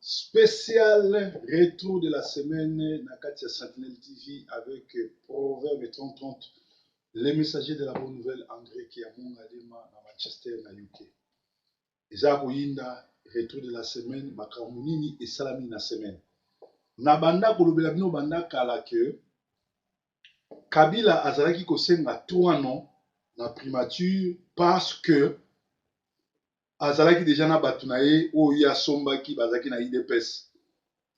Spécial rétro de la semaine, Nakatia Sentinel TV avec Proverbe 3030, les messagers de la bonne nouvelle, André qui a mon alima à Manchester, na UK. Eza koyinda rétro de la semaine, makamunini et salami na semaine. Na banda kolobela bino banda kala que Kabila azalaki kosenga 3 noms na primature parce que azalaki déjà na bato na ye oyo ya sombaki bazalaki na IDPS.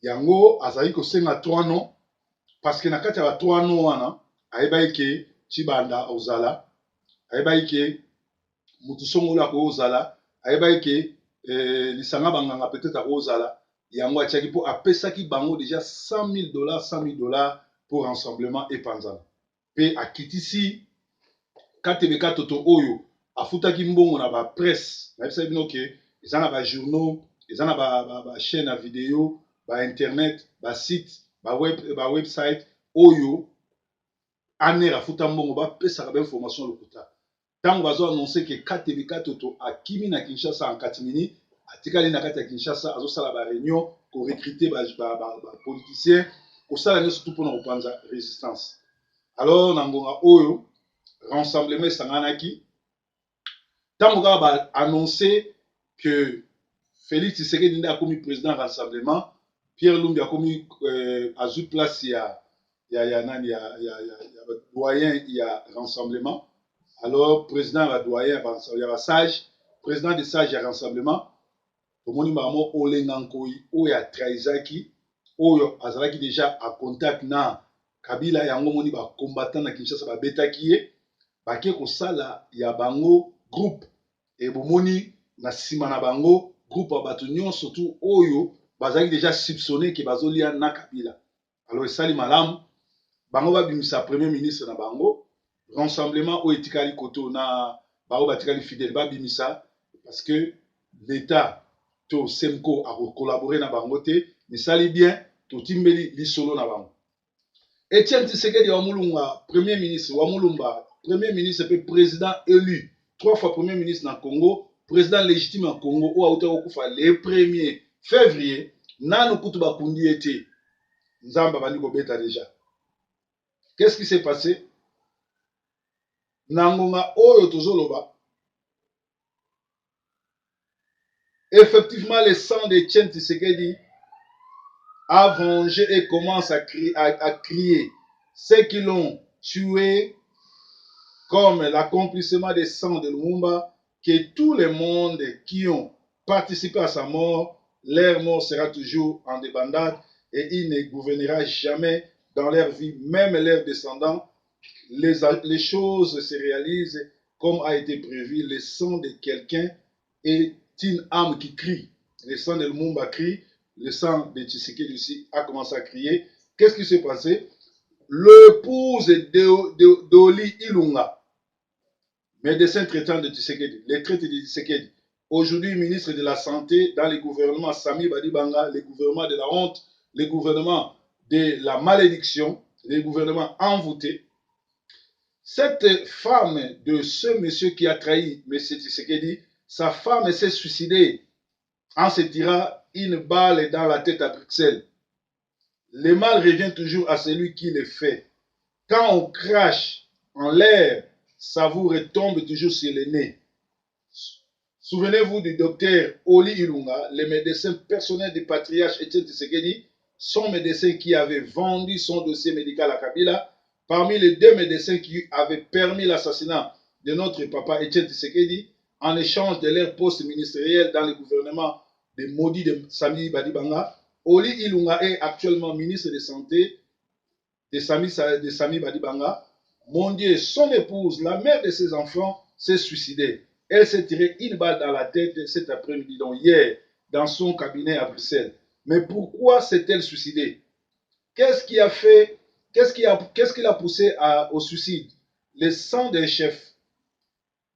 Yango azali kosenga 3 noms parce que na kati ya ba 3 noms wana ayebaki ke Chibanda ozala, ayebaki ke mutu songolo ako ozala, ayebaki ke lisanga banganga peut-être ako ozala. Yango atiaki po apesaki bango déjà $100,000 pour rassemblement et panzana. Pe akitisi katebeka toto oyo afutaki mbongo na ba presse na bisa bino ke eza na ba journaux, eza na ba chaîne à vidéo, ba internet, ba site, ba website oyo aner afuta mbongo bapesaka ba information lokuta. Tango bazo annoncer ke katebeka toto akimi na Kinshasa en catimini, atikali na kati ya Kinshasa azosala ba réunion ko recruter ba politiciens kosala nyonso tout mpona kopanza résistance. Alors na ngonga oyo rassemblement esanganaki ntango kaka ba annoncé que Félix Tshisekedi nde akomi président rassemblement, Pierre Lumbi akomi azwi place ya doyen ya rassemblement. Alors président ya doyen ya basage, président de sage ya rassemblement, tomoni bango olenga nkoi oyo atrahisaki oyo azalaki déjà a contact na Kabila, yango moni ba combattant na Kinshasa babetaki ye bake kosala ya bango groupe et bomoni na sima na bango groupe ya bato nyonso tu oyo bazalaki déjà soupçonné ke bazolia na Kabila. Alors esali malamu bango babimisa premier ministre na bango, rassemblement oyo etikali koto na bango batikali fidèle babimisa parce que l'état to Semko a collaboré na bango te, misali bien to timbeli lisolo na bango. Etienne Tshisekedi wa Mulumba, premier ministre wa Mulumba, premier ministre et président élu 3 fois premier ministre na Congo, président légitime en Congo, ou auta okufa le 1er février, nanu kutu bakundi ete nzamba bandi kobeta déjà. Qu'est-ce qui s'est passé? Nangonga oyo tozoloba. Effectivement, le sang de Etienne Tshisekedi a vengé et commence à crier. Ceux qui l'ont tué, comme l'accomplissement des sangs de Lumumba, que tout le monde qui ont participé à sa mort, leur mort sera toujours en débandade et il ne gouvernera jamais dans leur vie, même leurs descendants. Les choses se réalisent comme a été prévu. Le sang de quelqu'un est une âme qui crie. Le sang de Lumumba crie, le sang de Tshisekedi aussi a commencé à crier. Qu'est-ce qui s'est passé? L'épouse d'Oli Ilunga, médecin traitant de Tshisekedi, les traités de Tshisekedi, aujourd'hui ministre de la Santé dans le gouvernement Sami Badibanga, le gouvernement de la honte, le gouvernement de la malédiction, le gouvernement envoûté. Cette femme de ce monsieur qui a trahi M. Tshisekedi, sa femme s'est suicidée en se tirant une balle dans la tête à Bruxelles. Le mal revient toujours à celui qui le fait. Quand on crache en l'air, ça vous retombe toujours sur le nez. Souvenez-vous du docteur Oli Ilunga, le médecin personnel du patriarche Etienne Tshisekedi, son médecin qui avait vendu son dossier médical à Kabila. Parmi les 2 médecins qui avaient permis l'assassinat de notre papa Etienne Tshisekedi en échange de leur poste ministériel dans le gouvernement de maudit de Sami Badibanga, Oli Ilunga est actuellement ministre de Santé de Sami Badibanga. Mon Dieu, son épouse, la mère de ses enfants, s'est suicidée. Elle s'est tirée une balle dans la tête cet après-midi, donc hier, dans son cabinet à Bruxelles. Mais pourquoi s'est-elle suicidée? Qu'est-ce qui a fait, qu'est-ce qui l'a poussé au suicide? Le sang des chefs,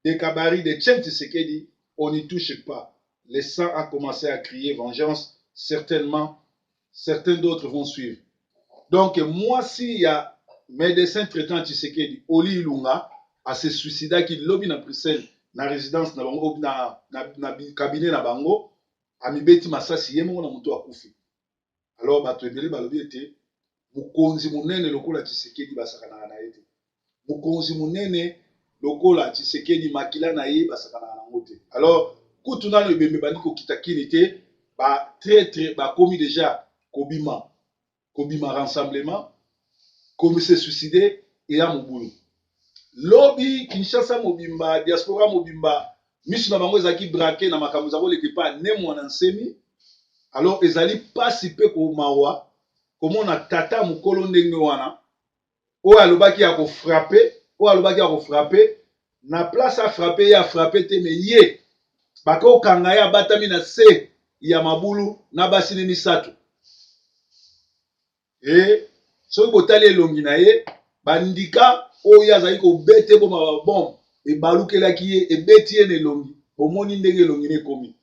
des cabarets de Etienne Tshisekedi, on n'y touche pas. Le sang a commencé à crier vengeance. Certainement, certains d'autres vont suivre. Donc, moi, s'il y a médecin traitant Tshisekedi, Oli Ilunga, à se suicider, qui lobby dans Bruxelles, dans la résidence, dans le cabinet, dans Bango, amibeti masasi ye moko na moto akufi. Alors bato ebele balobi ete mokonzi monene lokola Tshisekedi basakanaka na ye te. Mokonzi monene lokola Tshisekedi makila na ye basakanaka nango te. Alors kutu nano ebembe bandi kokita kini te, ba traître bakomi déjà kobima rassemblement, komi se suicider eya mobulu. Lobi Kinshasa mobimba, diaspora mobimba, misu na bango ezalaki braqué na makambo za koleka pa ne mwana nsemi. Alors ezali pasi pe ko mawa komona tata mukolo ndenge wana oyo alobaki ya kofrape na place a frappe ya frappe te, me ye bakokanga ye abatami na se ya mabulu na basi ne misato. Soki botali elongi na ye bandika oyo azali kobete boma babombe ebalukelaki ye ebeti ye na elongi, bomoni ndenge elongi na ekomi.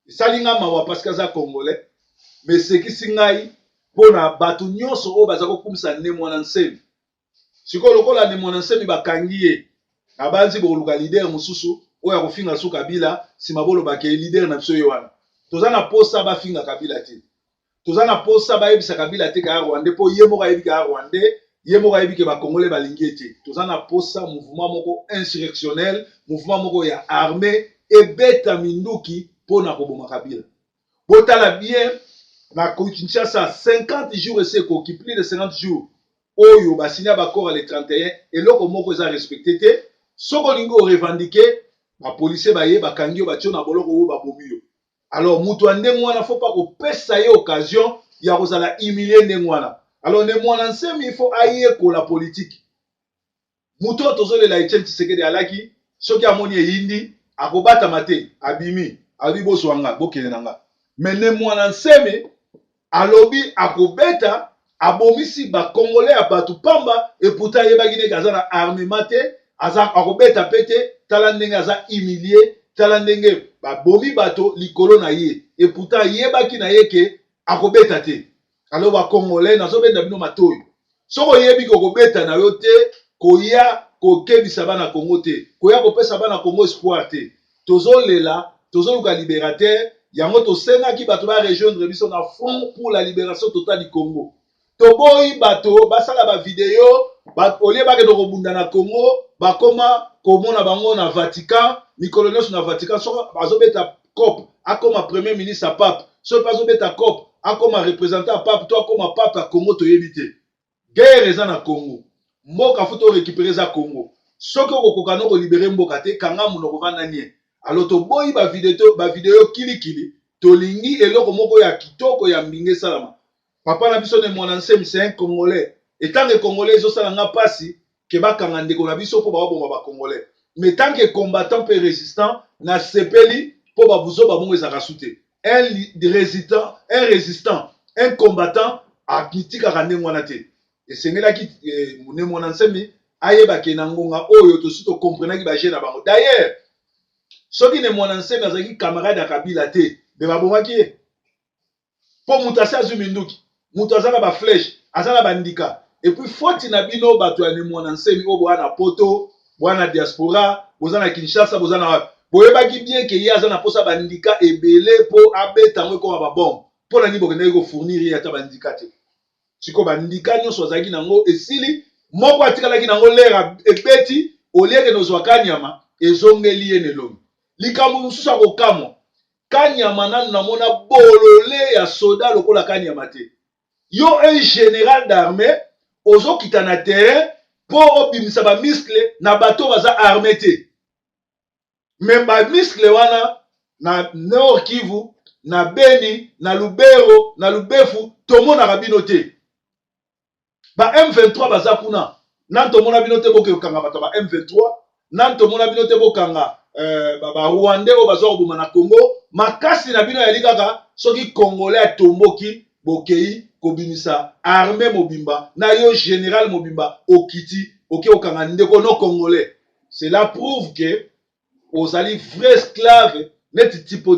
Esali nga mawa parce que aza congolais, mais esekisi ngai mpona bato nyonso oyo baza kokumisa ne mwana nsemi. Sikoyo lokola ne mwana nsemi bakangi ye na banzi boluka lider mosusu oyo akofinga su Kabila, nsima bolobaka lider na biso ye wana. Toza na posa bafinga Kabila te, toza na posa bayebisa Kabila te kaya Rwandais mpo ye moko ayebi kaya Rwandais, ye moko ayebi ke bakongolais balingi ete. Toza na posa mouvement moko insurrectionnel, mouvement moko ya armée ebeta minduki mpona koboma Kabila. Botala bien na Kinshasa 50 jours ese ekoki, plus de 50 jours oyo basinya bakora le 31, eloko moko eza respecté te. Soko olingi orevendike bapolisier baye bakangi yo batio na boloko oyo babomi yo. Alors mutu ya ndenge wana faut pas kopesa ye occasion ya kozala humilier ndenge wana. Alors ne mwana nsemi il faut ayekola politique. Mutu oyo tozolela Etienne Tshisekedi alaki soki amoni eyindi akobatama te, abimi abi boswanga bokende na nga. Mais ne mwana nsemi alobi akobeta abomisi bakongolais ya bato pamba eputa yebaki ndenge aza na armement te, aza akobeta pete, tala ndenge aza humilié, tala ndenge babomi bato likolo na ye eputa yebaki na ye ke akobeta te. Alors bakongolais nazobenda bino matoyo, soko yebi kokobeta na yo te, koya kokebisa bana Kongo te, koya kopesa bana Kongo espoir te. Tozolela, tozoluka libérateur, yango tosengaki bato ba rejoindre biso na front pour la libération totale du Congo. Toboyi bato basala ba vidéo, olie bakende kobunda na Congo, bakoma komona bango na Vatican, mikolo nyonso na Vatican, soko bazobeta COP akoma premier ministre ya pape, soko bazobeta COP akoma représentant ya pape, to akoma pape ya Congo toyebi te. Guerre eza na Congo, mboka futo récupérer za Congo. Soki okokoka no kolibere mboka te, kanga munoko vanda nie. Alors toboyi ba vidéo kilikili, tolingi eloko moko ya kitoko ya mbinge salama. Papa na biso ne mwana nsemi c'est un Congolais. Et tant que Congolais ezosala nga pasi ke bakanga ndeko na biso mpo baboma ba Congolais. Mais tant que combattant pe résistant na sepeli mpo babuzo babongo ezaka sute. Un résistant, un combattant akitikaka ndenge wana te. Esengelaki ne mwana nsemi ayebake na ngonga oyo tosi tokomprenaki baje na bango. D'ailleurs soki ne mwana nsemi azalaki camarade ya Kabila te, be babomaki ye mpo mutu asi azwi minduki, mutu aza na baflèche, aza na bandika. Et puis foti na bino bato ya ne mwana nsemi oyo boza na poto, boza na diaspora, boza na Kinshasa, boza na wapi, boyebaki bien ke ye aza na posa bandika ebele mpo abeta yango ekoma babombe. Mpo na nini bokendaki kofournir ye ata bandika te? Siko bandika nyonso azalaki nango esili, moko atikalaki nango lere ebeti, olieke nozwa kanyama ezongeli ye nelongi. Likambo mosusu akokamwa kanyama nanu namona bolole ya soda lokola kanyama te. Yo un général d'armée ozokita na terrain mpo obimisa bamiskle na bato baza armé te. Me bamiskle wana na Nord Kivu, na Beni, na Lubero, na Lubefu tomonaka bino te. Ba M23 baza kuna nan tomona bino te bokekanga bato ba M23, nan tomona bino te bokanga ba Rwandais oyo bazwa koboma na Congo. Makasi na bino yali kaka soki Congolais atomboki bokei kobimisa armée mobimba na yo général mobimba okiti oke okanga ndeko no Congolais. Cela prouve que ozali vrai esclave neti tipo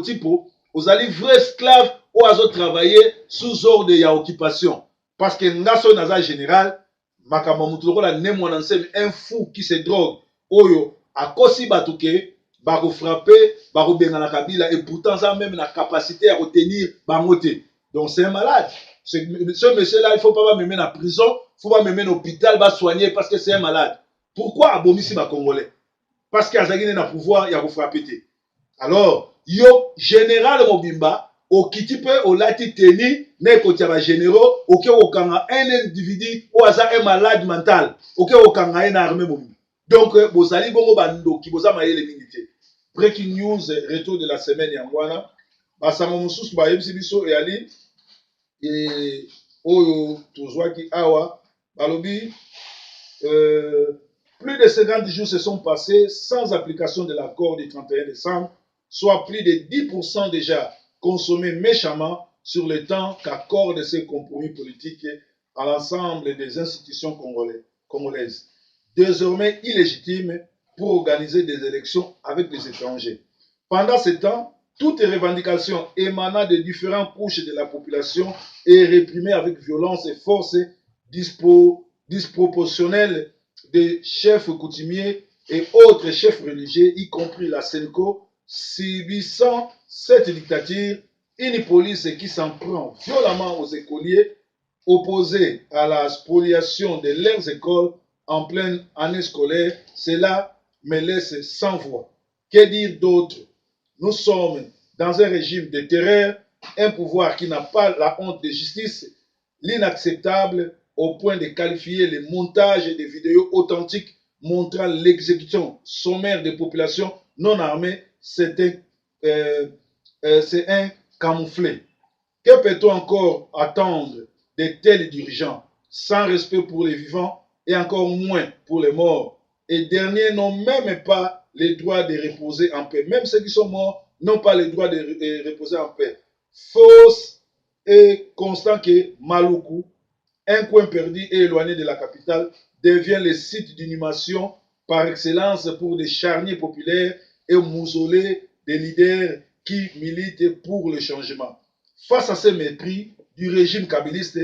ozali vrai esclave oyo azo travailler sous ordre ya occupation. Parce que ngaso naza général makambo mutu lokola ne mwana nsemi un fou qui se drogue oyo akosi bato ke bako frapper, bako benga na kabila, et pourtant ça même la capacité à retenir bangote. Donc c'est un malade. Ce monsieur-là, il ne faut pas me mettre en prison, il ne faut pas me mettre en hôpital, va soigner parce que c'est un malade. Pourquoi abomisi ba Congolais? Parce qu'il y a un pouvoir, il y a frapper. Alors, yo général Mobimba, au kitipe au lati teni, ne koti ba généraux, ok okanga un individu ou asa un malade mental, ok okanga un armée Mobimba. Donc, bozali bongo bando ki boza mayele mingi. Breaking news, retour de la semaine yangwana. Basama mususu ba yebisi biso e ali et oyo tozwaki awa balobi plus de 50 jours se sont passés sans application de l'accord du 31 décembre, soit plus de 10% déjà consommés méchamment sur le temps qu'accordent ces compromis politiques à l'ensemble des institutions congolaises, désormais illégitimes pour organiser des élections avec les étrangers. Pendant ce temps, toute revendication émanant de différentes couches de la population est réprimée avec violence et force disproportionnelle des chefs coutumiers et autres chefs religieux, y compris la Senko, subissant cette dictature, une police qui s'en prend violemment aux écoliers, opposés à la spoliation de leurs écoles en pleine année scolaire, cela me laisse sans voix. Que dire d'autre? Nous sommes dans un régime de terreur, un pouvoir qui n'a pas la honte de justice, l'inacceptable au point de qualifier le montage des vidéos authentiques montrant l'exécution sommaire des populations non armées, c'est un camouflet. Que peut-on encore attendre de tels dirigeants sans respect pour les vivants et encore moins pour les morts? Et derniers n'ont même pas le droit de reposer en paix. Même ceux qui sont morts n'ont pas le droit de reposer en paix. Fausse et constant que Maluku, un coin perdu et éloigné de la capitale, devient le site d'inhumation par excellence pour des charniers populaires et mausolées des leaders qui militent pour le changement. Face à ce mépris du régime kabiliste,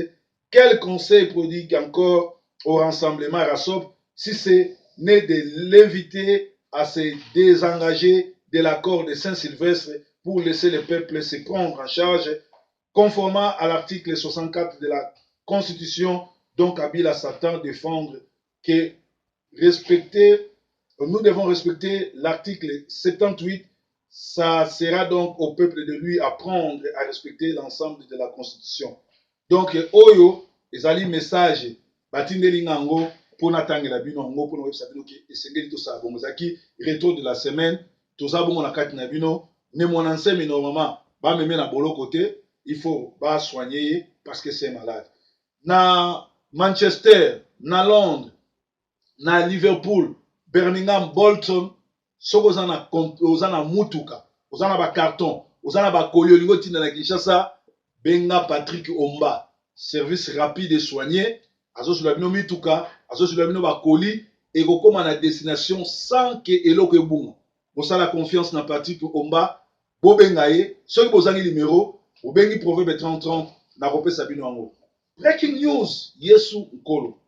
quel conseil prodigue encore au rassemblement Rassop si ce n'est de l'inviter à se désengager de l'accord de Saint-Sylvestre pour laisser le peuple se prendre en charge, conformément à l'article 64 de la Constitution dont Kabila s'attend défendre, que nous devons respecter l'article 78. Ça sera donc au peuple de lui apprendre à respecter l'ensemble de la Constitution. Donc, Oyo, ezali message, batindeli ngango, pour natangela bino ngo, pour nous savoir que esengeli to sa bomozaki, retour de la semaine, to sa bongo na kati na bino, ne mon enseigne normalement, ba meme na bolo côté, il faut ba soigner parce que c'est malade. Na Manchester, na Londres, na Liverpool, Birmingham, Bolton, soko ozana mutuka, ozana ba carton, ozana ba koliolingo tina na Kinshasa, benga Patrick Omba, service rapide et soigné, azo sur la bino mituka, azo sur la bino ba koli, et kokoma na destination sans que eloko ebunga. Bosala confiance na Patrick Omba, bobenga ye, soki bozangi numéro, bobengi proverbe 30 30 na kopesa bino yango. Breaking news, Yesu Nkolo.